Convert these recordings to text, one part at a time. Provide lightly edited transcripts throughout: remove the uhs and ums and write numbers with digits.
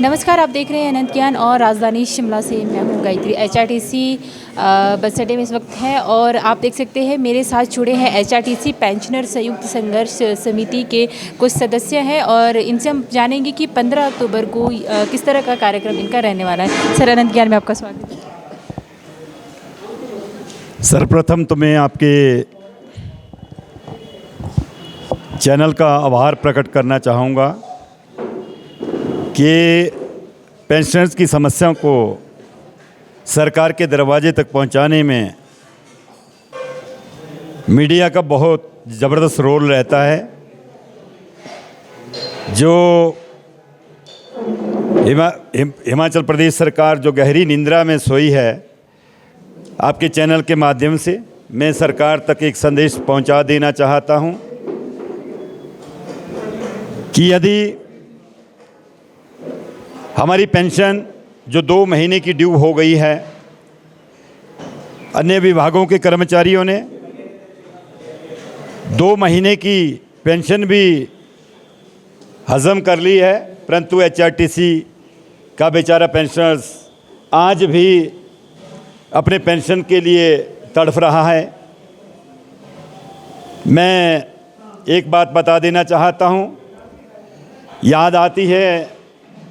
नमस्कार, आप देख रहे हैं अनंत ज्ञान और राजधानी शिमला से मैं हूं गायत्री। एचआरटीसी बस अड्डे में इस वक्त है और आप देख सकते हैं मेरे साथ जुड़े हैं एचआरटीसी पेंशनर संयुक्त संघर्ष समिति के कुछ सदस्य हैं और इनसे हम जानेंगे कि 15 अक्टूबर को किस तरह का कार्यक्रम इनका रहने वाला है। सर, अनंत ज्ञान में आपका स्वागत है। सर्वप्रथम तो मैं आपके चैनल का आभार प्रकट करना चाहूँगा कि पेंशनर्स की समस्याओं को सरकार के दरवाजे तक पहुंचाने में मीडिया का बहुत ज़बरदस्त रोल रहता है। जो हिमाचल प्रदेश सरकार जो गहरी निंद्रा में सोई है, आपके चैनल के माध्यम से मैं सरकार तक एक संदेश पहुंचा देना चाहता हूं कि यदि हमारी पेंशन जो 2 महीने की ड्यू हो गई है, अन्य विभागों के कर्मचारियों ने 2 महीने की पेंशन भी हजम कर ली है, परंतु एचआरटीसी का बेचारा पेंशनर्स आज भी अपने पेंशन के लिए तड़फ रहा है। मैं एक बात बता देना चाहता हूं, याद आती है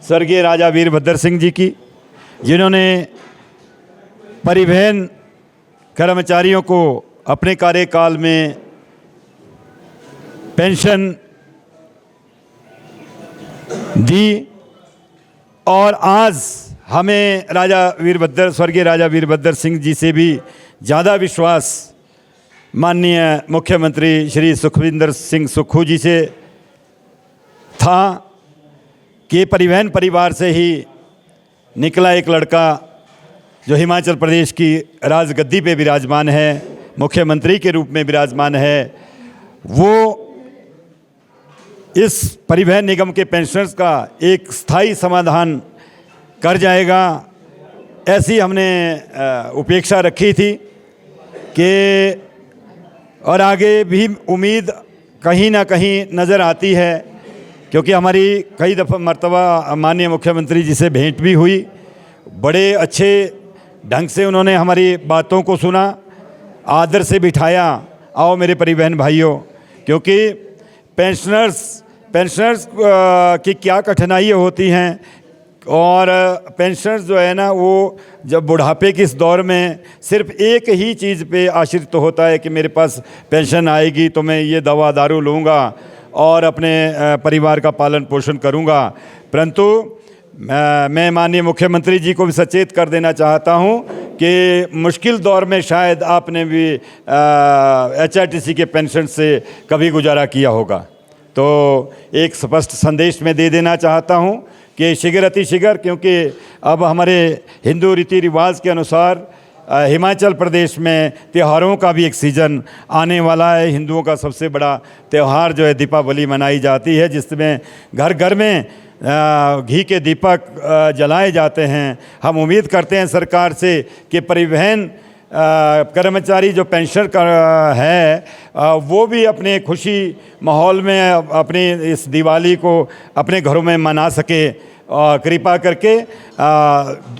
स्वर्गीय राजा वीरभद्र सिंह जी की, जिन्होंने परिवहन कर्मचारियों को अपने कार्यकाल में पेंशन दी और आज हमें स्वर्गीय राजा वीरभद्र सिंह जी से भी ज़्यादा विश्वास माननीय मुख्यमंत्री श्री सुखविंदर सिंह सुक्खू जी से था कि परिवहन परिवार से ही निकला एक लड़का जो हिमाचल प्रदेश की राजगद्दी पे विराजमान है, मुख्यमंत्री के रूप में विराजमान है, वो इस परिवहन निगम के पेंशनर्स का एक स्थायी समाधान कर जाएगा। ऐसी हमने उपेक्षा रखी थी कि और आगे भी उम्मीद कहीं ना कहीं नज़र आती है, क्योंकि हमारी कई दफ़ा मर्तबा माननीय मुख्यमंत्री जी से भेंट भी हुई। बड़े अच्छे ढंग से उन्होंने हमारी बातों को सुना, आदर से बिठाया, आओ मेरे परिवहन भाइयों, क्योंकि पेंशनर्स की क्या कठिनाइयाँ होती हैं और पेंशनर्स जो है ना, वो जब बुढ़ापे के इस दौर में सिर्फ एक ही चीज़ पे आश्रित तो होता है कि मेरे पास पेंशन आएगी तो मैं ये दवा दारू लूँगा और अपने परिवार का पालन पोषण करूंगा। परंतु मैं माननीय मुख्यमंत्री जी को भी सचेत कर देना चाहता हूं कि मुश्किल दौर में शायद आपने भी एचआरटीसी के पेंशन से कभी गुजारा किया होगा। तो एक स्पष्ट संदेश में दे देना चाहता हूं कि शीघ्र अतिशीघ्र, क्योंकि अब हमारे हिंदू रीति रिवाज के अनुसार हिमाचल प्रदेश में त्योहारों का भी एक सीज़न आने वाला है। हिंदुओं का सबसे बड़ा त्यौहार जो है दीपावली मनाई जाती है, जिसमें घर घर में घी के दीपक जलाए जाते हैं। हम उम्मीद करते हैं सरकार से कि परिवहन कर्मचारी जो पेंशन है वो भी अपने खुशी माहौल में अपनी इस दिवाली को अपने घरों में मना सके। कृपा करके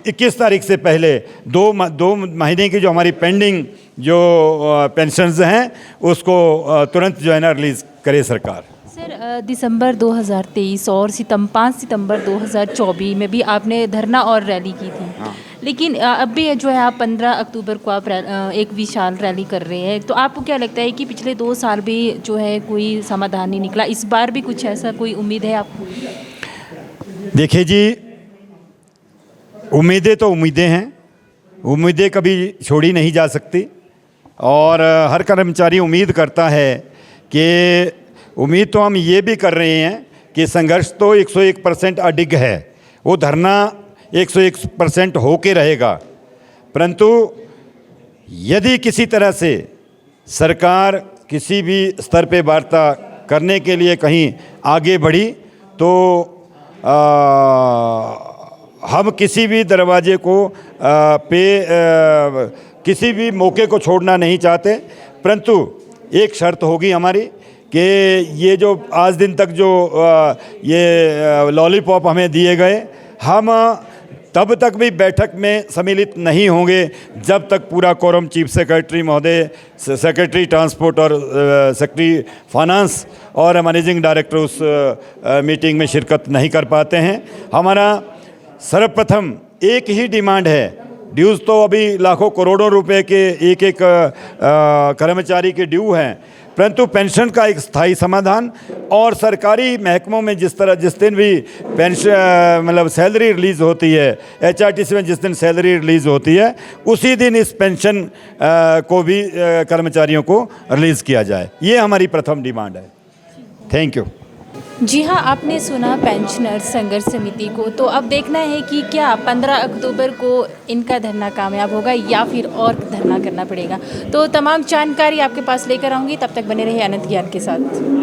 21 तारीख से पहले 2 महीने की जो हमारी पेंडिंग जो पेंशन्स हैं उसको तुरंत जो है ना रिलीज़ करे सरकार। सर, दिसंबर 2023 और 5 सितंबर 2024 में भी आपने धरना और रैली की थी। हाँ। लेकिन अब भी जो है आप 15 अक्टूबर को आप एक विशाल रैली कर रहे हैं, तो आपको क्या लगता है कि पिछले 2 साल भी जो है कोई समाधान नहीं निकला, इस बार भी कुछ ऐसा कोई उम्मीद है आपको? देखिए जी, उम्मीदें तो उम्मीदें हैं, उम्मीदें कभी छोड़ी नहीं जा सकती और हर कर्मचारी उम्मीद करता है कि उम्मीद तो हम ये भी कर रहे हैं कि संघर्ष तो 101% अडिग है, वो धरना 101% होके रहेगा। परंतु यदि किसी तरह से सरकार किसी भी स्तर पे वार्ता करने के लिए कहीं आगे बढ़ी तो हम किसी भी दरवाजे को किसी भी मौके को छोड़ना नहीं चाहते। परंतु एक शर्त होगी हमारी कि ये जो आज दिन तक जो ये लॉलीपॉप हमें दिए गए, हम तब तक भी बैठक में सम्मिलित नहीं होंगे जब तक पूरा कोरम चीफ सेक्रेटरी महोदय, सेक्रेटरी ट्रांसपोर्ट और सेक्रेटरी फाइनेंस और मैनेजिंग डायरेक्टर उस मीटिंग में शिरकत नहीं कर पाते हैं। हमारा सर्वप्रथम एक ही डिमांड है। ड्यूज़ तो अभी लाखों करोड़ों रुपए के एक एक कर्मचारी के ड्यू हैं, परंतु पेंशन का एक स्थायी समाधान और सरकारी महकमों में जिस दिन भी पेंशन मतलब सैलरी रिलीज़ होती है, एचआरटीसी में जिस दिन सैलरी रिलीज़ होती है उसी दिन इस पेंशन को भी कर्मचारियों को रिलीज़ किया जाए। ये हमारी प्रथम डिमांड है। Thank you. जी हाँ, आपने सुना पेंशनर संघर्ष समिति को। तो अब देखना है कि क्या 15 अक्टूबर को इनका धरना कामयाब होगा या फिर और धरना करना पड़ेगा। तो तमाम जानकारी आपके पास लेकर आऊँगी, तब तक बने रहिए अनंत ज्ञान के साथ।